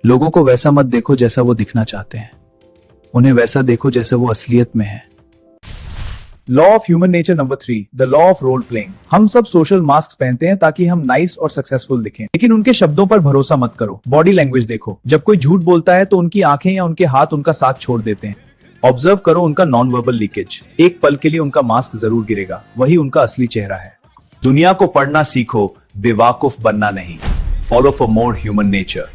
लोगों को वैसा मत देखो जैसा वो दिखना चाहते हैं, उन्हें वैसा देखो जैसे वो असलियत में है। Law of human nature number 3, the law of role playing. हम सब सोशल मास्क पहनते हैं ताकि हम नाइस और सक्सेसफुल दिखें, लेकिन उनके शब्दों पर भरोसा मत करो। बॉडी लैंग्वेज देखो, जब कोई झूठ बोलता है तो उनकी आंखें या उनके हाथ उनका साथ छोड़ देते हैं। ऑब्जर्व करो उनका नॉन वर्बल लीकेज, एक पल के लिए उनका मास्क जरूर गिरेगा, वही उनका असली चेहरा है। दुनिया को पढ़ना सीखो, बेवाकूफ बनना नहीं। Follow for more human nature.